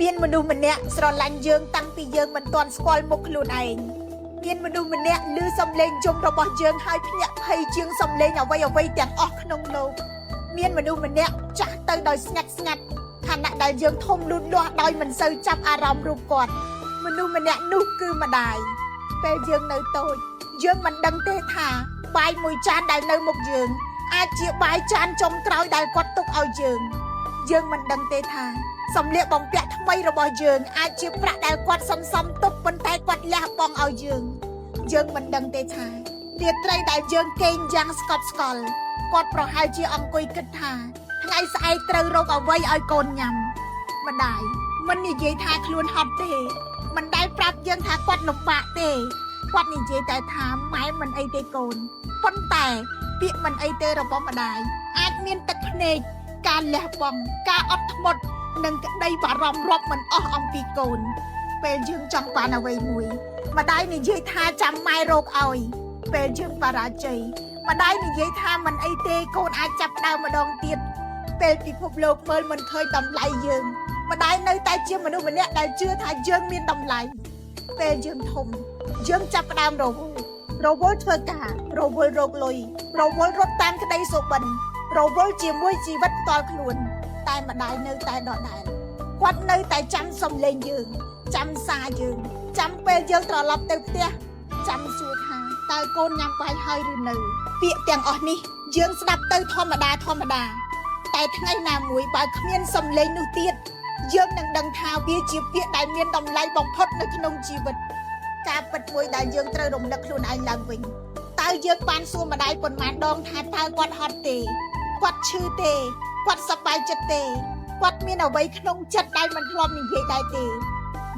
មានមនុស្សម្នាក់ស្រឡាញ់យើងតាំងពីយើងមិនទាន់ស្គាល់មុខខ្លួនឯងមានមនុស្សម្នាក់ឮសំឡេងយំរបស់យើងហើយភ្ញាក់ភ័យជាងសំឡេងអ្វីទាំងអស់ក្នុងលោកមានមនុស្សម្នាក់ចាស់ទៅដោយស្ងាត់ខណៈដែលយើងធំលូតលាស់ដោយមិនសូវចាប់អារម្មណ៍រូបគាត់មនុស្សម្នាក់នោះគឺម្ដាយពេលយើងនៅតូចយើងមិនដឹងទេថាបាយមួយចានដែលនៅមុខយើងអាចជាបាយចានចុងក្រោយដែលគាត់ទុកឲ្យយើងមិនដឹងទេថាសម្លៀកបំពាក់ថ្មីរបស់យើងអាចជាប្រាក់ដែលគាត់សន្សំទុកប៉ុន្តែគាត់លះបង់ឲ្យយើងមិនដឹងទេថារាត្រីដែលយើងគេងយ៉ាងស្កប់ស្កល់គាត់ប្រហែលជាអង្គុយគិតថាថ្ងៃស្អែកត្រូវរកអ្វីឲ្យកូនញ៉ាំម្ដាយមិននិយាយថាខ្លួនហត់ទេមិនដែលប្រាប់យើងថាគាត់លំបាកទេគាត់និយាយតែថាម៉ែមិនអីទេកូនប៉ុន្តែពាក្យមិនអីទេរបស់ម្ដាយអាចមានទឹកភ្នែកការលះបង់ការអត់ធ្មត់និងក្តីបារម្ភរាប់មិនអស់អំពីកូនពេលយើងចង់បានអ្វីមួយម្ដាយនិយាយថាចាំម៉ែរកឲ្យពេលយើងបរាជ័យម្ដាយនិយាយថាមិនអីទេកូនអាចចាប់ដើមម្ដងទៀតពេលពិភពលោកមើលមិនឃើញតម្លៃយើងម្ដាយនៅតែជាមនុស្សម្នាក់ដែលជឿថាយើងមានតម្លៃពេលយើងធំយើងចាប់ផ្ដើមរវល់ធ្វើការរវល់រកលុយរវល់រត់តាមក្តីសុបិនរវល់ជាមួយជីវិតផ្ទាល់ខ្លួនតែម្ដាយនៅតែដដែលគាត់នៅតែចាំសំឡេងយើងចាំសារយើងចាំពេលយើងត្រឡប់ទៅផ្ទះចាំសួរថាតើកូនញ៉ាំបាយហើយឬនៅពាក្យទាំងអស់នេះយើងស្ដាប់ទៅធម្មតាតែថ្ងៃណាមួយបើគ្មានសំឡេងនោះទៀតយើងនឹងដឹងថាវាជាពាក្យដែលមានតម្លៃបំផុតនៅក្នុងជីវិតការពិតមួយដែលយើងត្រូវរំលឹកខ្លួនឯងឡើងវិញតើយើងបានសួរម្ដាយប៉ុន្មានដងថាតើគាត់ហត់ទេគាត់ឈឺទេគាត់សប្បាយចិត្តទេគាត់មានអ្វីក្នុងចិត្តដែលមិនធ្លាប់និយាយដែរទេ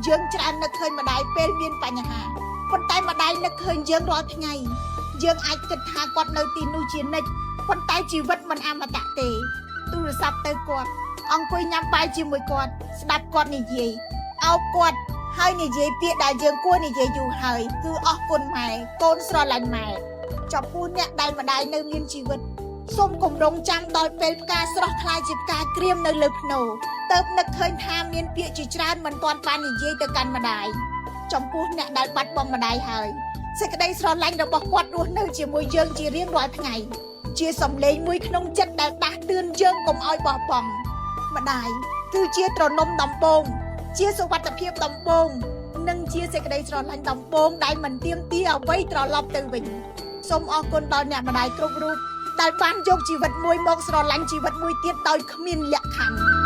យើងច្រើននឹកឃើញម្ដាយពេលមានបញ្ហាប៉ុន្តែម្ដាយនឹកឃើញយើងរាល់ថ្ងៃយើងអាចគិតថាគាត់នៅទីនោះជានិច្ចប៉ុន្តែជីវិតមិនអមតៈទេទូរស័ព្ទទៅគាត់អង្គុយញ៉ាំបាយជាមួយគាត់ស្ដាប់គាត់និយាយអោបគាត់ហើយនិយាយពាក្យដែលយើងគួរនិយាយយូរហើយគឺអរគុណម៉ែកូនស្រឡាញ់ម៉ែចំពោះអ្នកដែលម្ដាយនៅមានជីវិតសូមគម្រង់ចាំដល់ពេលផ្កាស្រស់ខ្លាយជាផ្កាក្រៀមនៅលើភ្នោទើបនឹកឃើញថាមានពាក្យជាច្រើនមិនទាន់បាននិយាយទៅកាន់ម្ដាយចំពោះអ្នកដែលបាត់បង់ម្ដាយហើយសេចក្តីស្រឡាញ់របស់គាត់រស់នៅជាមួយយើងជារៀងរាល់ថ្ងៃជាសំឡេងមួយក្នុងចិត្តដែលដាស់តឿនយើងកុំឲ្យបោះបង់ម្ដាយគឺជាទ្រនំដំបូងជាសុវត្ថិភាពដំបូងនិងជាសេចក្តីស្រឡាញ់ដំបូងដែលមិនទាមទារអ្វីត្រឡប់ទៅវិញសូមអរគុណដល់អ្នកម្ដាយគ្រប់រូបដែលបានយកជីវិតមួយមកស្រឡាញ់ជីវិតមួយទៀតដោយគ្មានលក្ខខណ្ឌ